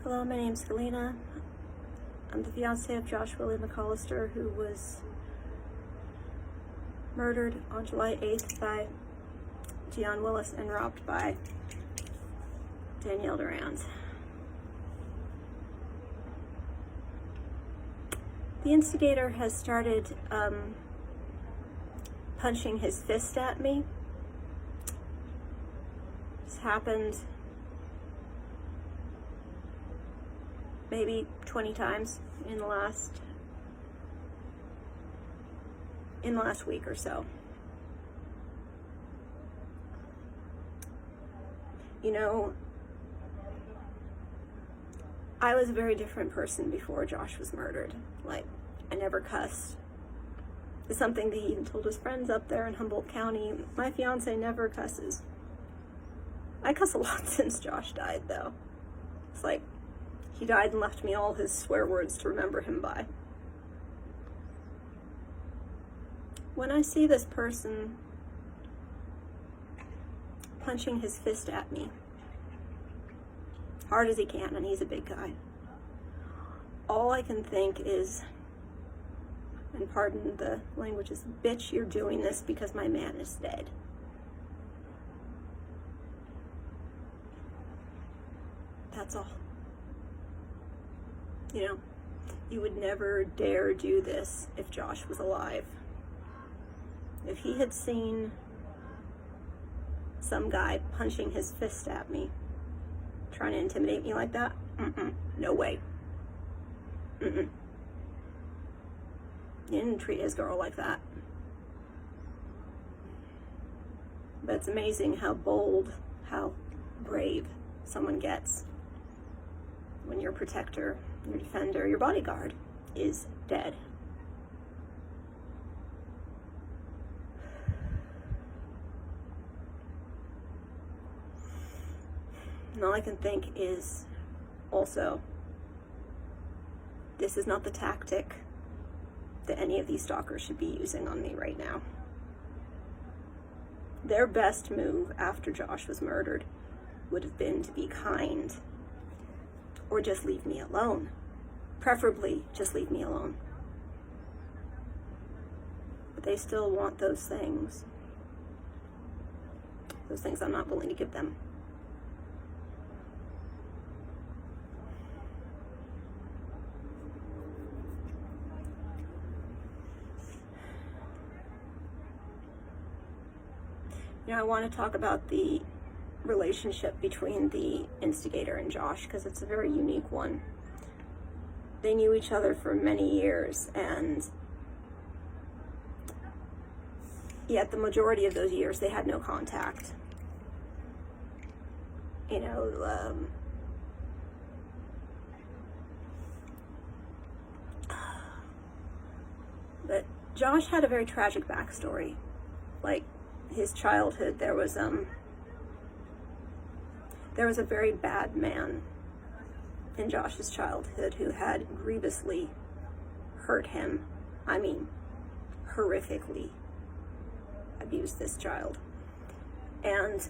Hello, my name's Helena. I'm the fiancé of Lee McCollister, who was murdered on July 8th by Deunn Willis and robbed by Danielle Durand. The instigator has started punching his fist at me. This happened maybe 20 times in the last week or so. You know, I was a very different person before Josh was murdered. Like, I never cussed. It's something that he even told his friends up there in Humboldt County. My fiance never cusses. I cuss a lot since Josh died, though. It's like, he died and left me all his swear words to remember him by. When I see this person punching his fist at me, hard as he can, and he's a big guy, all I can think is, and pardon the language, is, bitch, you're doing this because my man is dead. That's all. You know, you would never dare do this if Josh was alive. If he had seen some guy punching his fist at me, trying to intimidate me like that, no way. You didn't treat his girl like that. But it's amazing how bold, how brave someone gets when your protector, your defender, your bodyguard is dead. And all I can think is also, this is not the tactic that any of these stalkers should be using on me right now. Their best move after Josh was murdered would have been to be kind, or just leave me alone. Preferably, just leave me alone. But they still want those things. Those things I'm not willing to give them. You know, I want to talk about the relationship between the instigator and Josh, because it's a very unique one. They knew each other for many years, and yet the majority of those years they had no contact. You know, but Josh had a very tragic backstory. Like, his childhood, there was a very bad man in Josh's childhood who had grievously hurt him. I mean, horrifically abused this child. And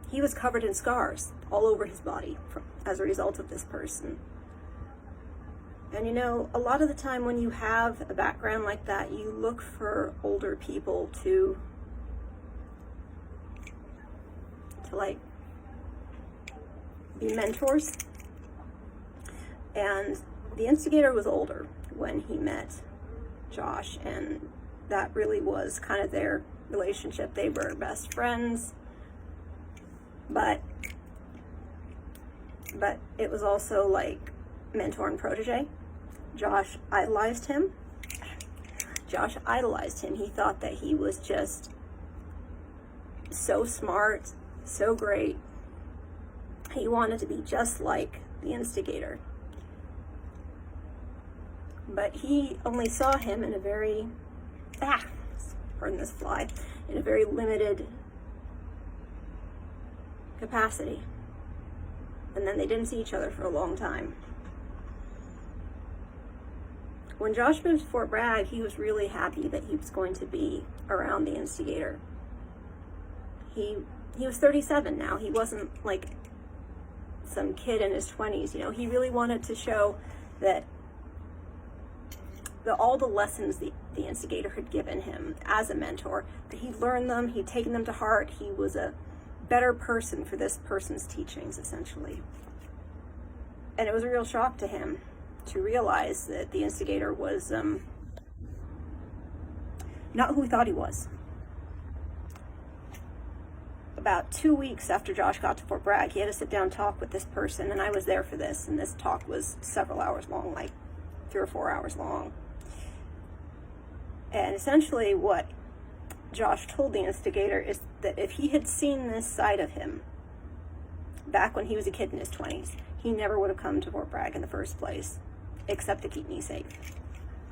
he was covered in scars all over his body as a result of this person. And you know, a lot of the time when you have a background like that, you look for older people to like be mentors. And the instigator was older when he met Josh, and that really was kind of their relationship. They were best friends, but it was also like mentor and protege. Josh idolized him. He thought that he was just so smart, so great. He wanted to be just like the instigator. But he only saw him in a very, pardon this fly, in a very limited capacity. And then they didn't see each other for a long time. When Josh moved to Fort Bragg, he was really happy that he was going to be around the instigator. He was 37 now. He wasn't like some kid in his 20s. You know, he really wanted to show that all the lessons the instigator had given him as a mentor, that he'd learned them, he'd taken them to heart, he was a better person for this person's teachings, essentially. And it was a real shock to him to realize that the instigator was not who he thought he was. About 2 weeks after Josh got to Fort Bragg, he had a sit-down talk with this person, and I was there for this, and this talk was several hours long, like 3 or 4 hours long. And essentially what Josh told the instigator is that if he had seen this side of him back when he was a kid in his 20s, he never would have come to Fort Bragg in the first place, except to keep me safe.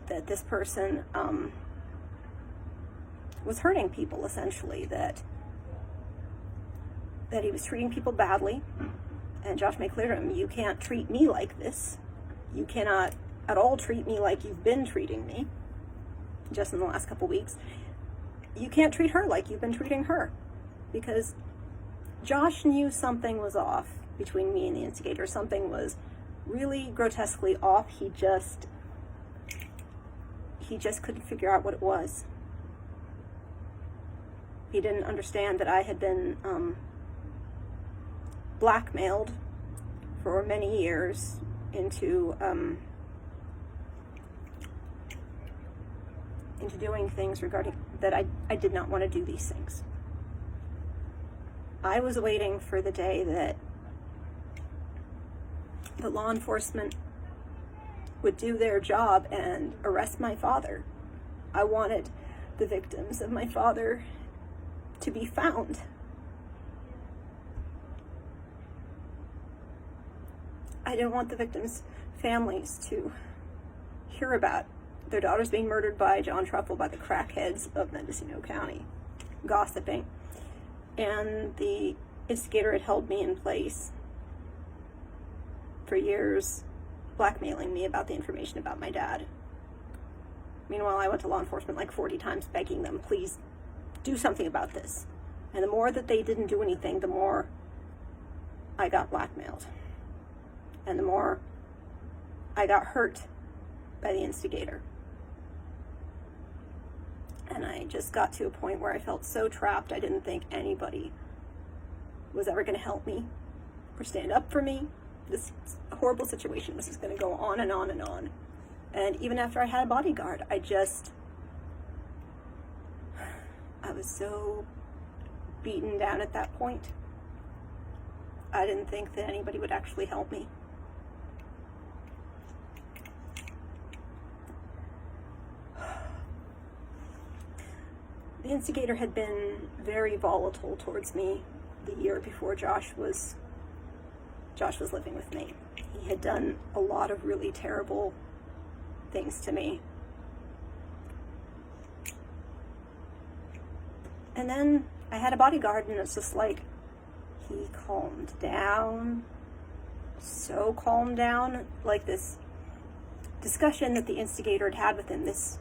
That this person was hurting people, essentially, that he was treating people badly. And Josh made clear to him, you can't treat me like this. You cannot at all treat me like you've been treating me just in the last couple weeks. You can't treat her like you've been treating her, because Josh knew something was off between me and the instigator. Something was really grotesquely off. He just couldn't figure out what it was. He didn't understand that I had been blackmailed for many years into doing things regarding that I did not want to do these things. I was waiting for the day that the law enforcement would do their job and arrest my father. I wanted the victims of my father to be found. I didn't want the victims' families to hear about their daughters being murdered by John Truffle, by the crackheads of Mendocino County, gossiping. And the instigator had held me in place for years, blackmailing me about the information about my dad. Meanwhile, I went to law enforcement like 40 times begging them, please do something about this. And the more that they didn't do anything, the more I got blackmailed. And the more I got hurt by the instigator. And I just got to a point where I felt so trapped, I didn't think anybody was ever going to help me or stand up for me. This horrible situation was just going to go on and on and on. And even after I had a bodyguard, I was so beaten down at that point. I didn't think that anybody would actually help me. The instigator had been very volatile towards me the year before Josh was living with me. He had done a lot of really terrible things to me. And then I had a bodyguard, and it's just like he calmed down, so calmed down, like this discussion that the instigator had with him, this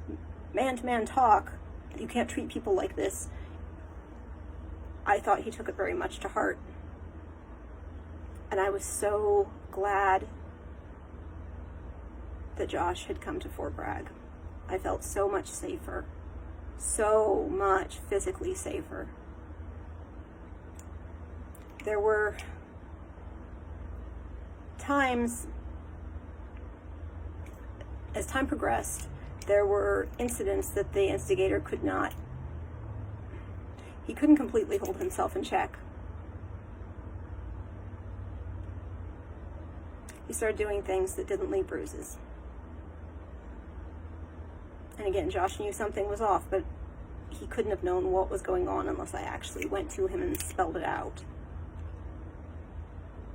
man-to-man talk. You can't treat people like this. I thought he took it very much to heart. And I was so glad that Josh had come to Fort Bragg. I felt so much safer. So much physically safer. There were times, as time progressed, there were incidents that the instigator couldn't completely hold himself in check. He started doing things that didn't leave bruises. And again, Josh knew something was off, but he couldn't have known what was going on unless I actually went to him and spelled it out.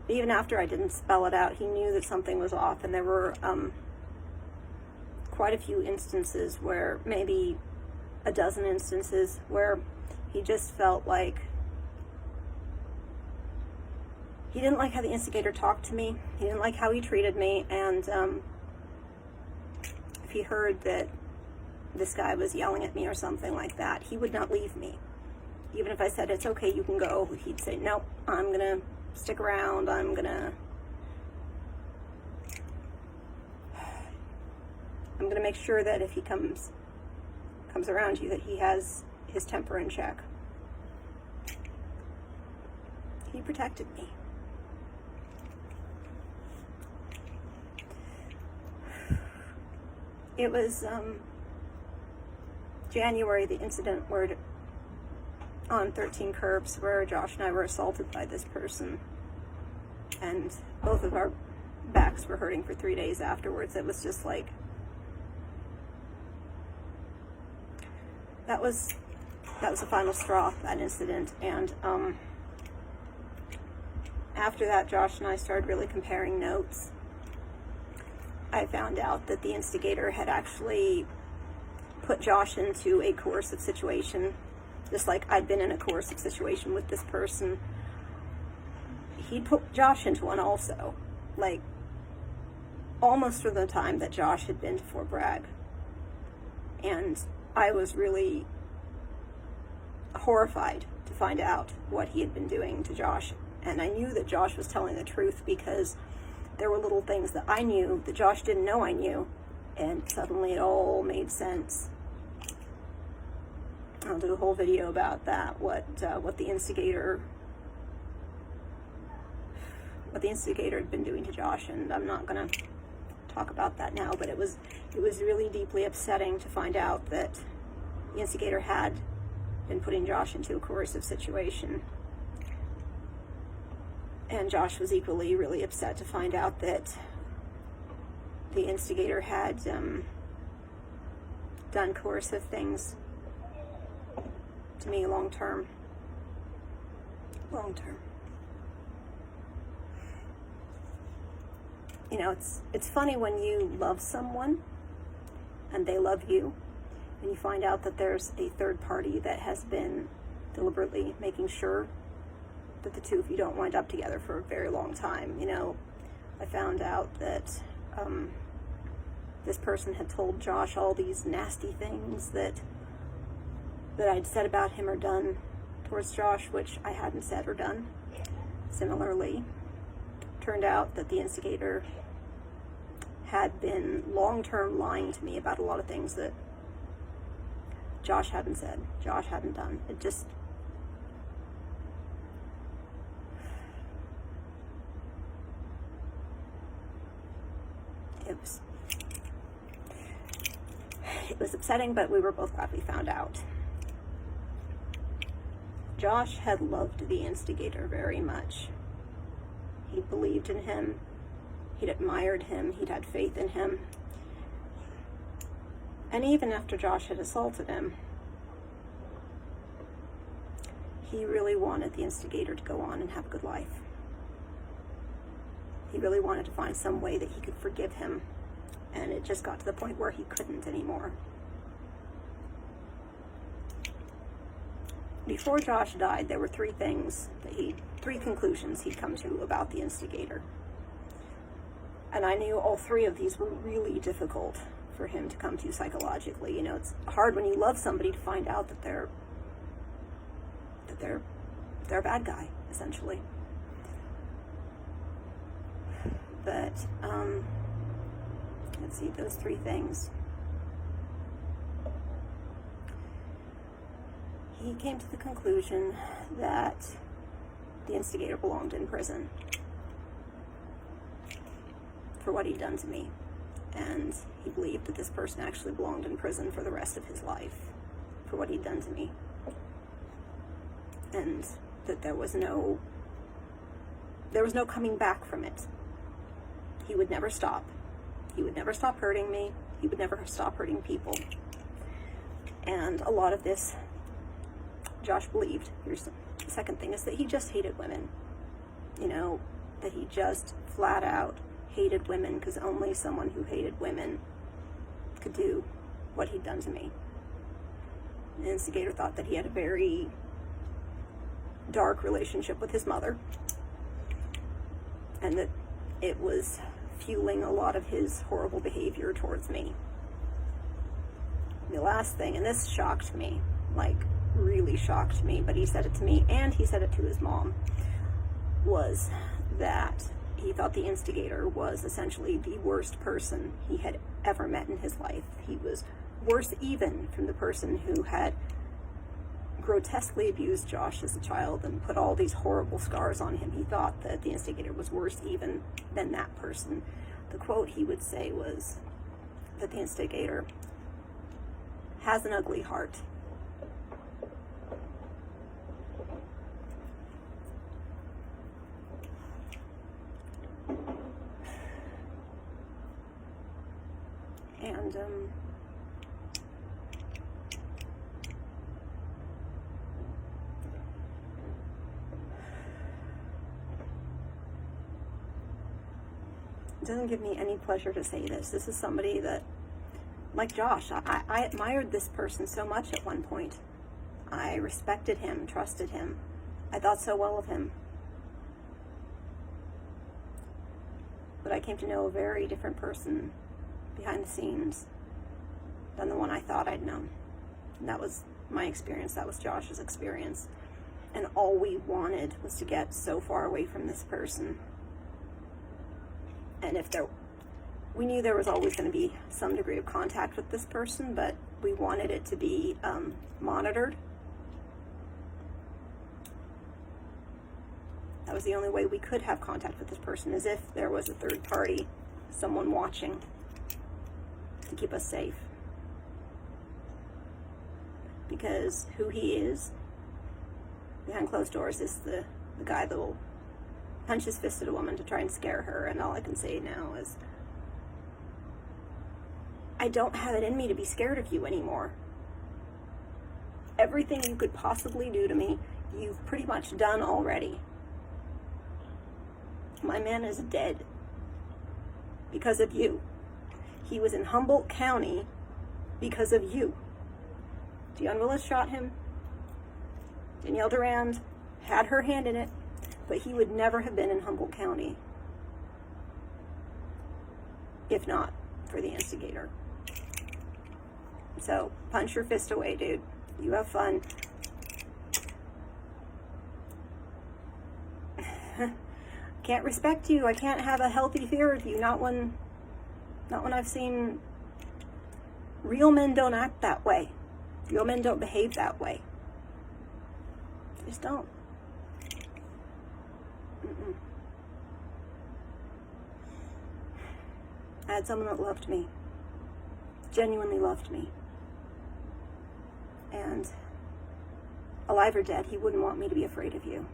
But even after I didn't spell it out, he knew that something was off, and there were quite a few instances where, maybe a dozen instances, where he just felt like he didn't like how the instigator talked to me. He didn't like how he treated me. And if he heard that this guy was yelling at me or something like that, he would not leave me. Even if I said, it's okay, you can go, he'd say, nope, I'm going to stick around. I'm going to I'm going to make sure that if he comes around you, that he has his temper in check. He protected me. It was January, the incident where on 13 Curbs, where Josh and I were assaulted by this person, and both of our backs were hurting for 3 days afterwards. It was just like, that was the final straw, that incident. And after that, Josh and I started really comparing notes. I found out that the instigator had actually put Josh into a coercive situation, just like I'd been in a coercive situation with this person. He put Josh into one also, like almost from the time that Josh had been to Fort Bragg. And I was really horrified to find out what he had been doing to Josh. And I knew that Josh was telling the truth, because there were little things that I knew that Josh didn't know I knew, and suddenly it all made sense. I'll do a whole video about that, what the instigator had been doing to Josh, and I'm not gonna talk about that now, but it was really deeply upsetting to find out that the instigator had been putting Josh into a coercive situation. And Josh was equally really upset to find out that the instigator had done coercive things to me long term. You know, it's funny when you love someone and they love you, and you find out that there's a third party that has been deliberately making sure that the two of you don't wind up together for a very long time. You know, I found out that this person had told Josh all these nasty things that I'd said about him or done towards Josh, which I hadn't said or done. Similarly, turned out that the instigator had been long-term lying to me about a lot of things that Josh hadn't said, Josh hadn't done. It was upsetting, but we were both glad we found out. Josh had loved the instigator very much. He believed in him. He'd admired him. He'd had faith in him. And even after Josh had assaulted him, he really wanted the instigator to go on and have a good life. He really wanted to find some way that he could forgive him. And it just got to the point where he couldn't anymore. Before Josh died, there were three conclusions he'd come to about the instigator. And I knew all three of these were really difficult for him to come to psychologically. You know, it's hard when you love somebody to find out that they're a bad guy, essentially. But let's see, those three things. He came to the conclusion that the instigator belonged in prison for what he'd done to me. And he believed that this person actually belonged in prison for the rest of his life for what he'd done to me. And that there was no coming back from it. He would never stop. He would never stop hurting me. He would never stop hurting people. And a lot of this, Josh believed. Here's the second thing, is that he just hated women. You know, that he just flat out hated women, because only someone who hated women could do what he'd done to me. The instigator thought that he had a very dark relationship with his mother, and that it was fueling a lot of his horrible behavior towards me. The last thing, and this shocked me, like really shocked me, but he said it to me and he said it to his mom, was that he thought the instigator was essentially the worst person he had ever met in his life. He was worse even from the person who had grotesquely abused Josh as a child and put all these horrible scars on him. He thought that the instigator was worse even than that person. The quote he would say was that the instigator has an ugly heart. And it doesn't give me any pleasure to say this. This is somebody that, like Josh, I admired this person so much at one point. I respected him, trusted him. I thought so well of him. But I came to know a very different person behind the scenes than the one I thought I'd known. And that was my experience. That was Josh's experience. And all we wanted was to get so far away from this person. And we knew there was always going to be some degree of contact with this person, but we wanted it to be monitored. That was the only way we could have contact with this person, as if there was a third party, someone watching to keep us safe. Because who he is behind closed doors is the guy that will punch his fist at a woman to try and scare her. And all I can say now is, I don't have it in me to be scared of you anymore. Everything you could possibly do to me, you've pretty much done already. My man is dead because of you. He was in Humboldt County because of you. Deunn Willis shot him. Danielle Durand had her hand in it, but he would never have been in Humboldt County if not for the instigator. So, punch your fist away, dude. You have fun. Can't respect you. I can't have a healthy fear of you. Not when I've seen real men don't act that way. Real men don't behave that way. They just don't. I had someone that loved me. Genuinely loved me. And alive or dead, he wouldn't want me to be afraid of you.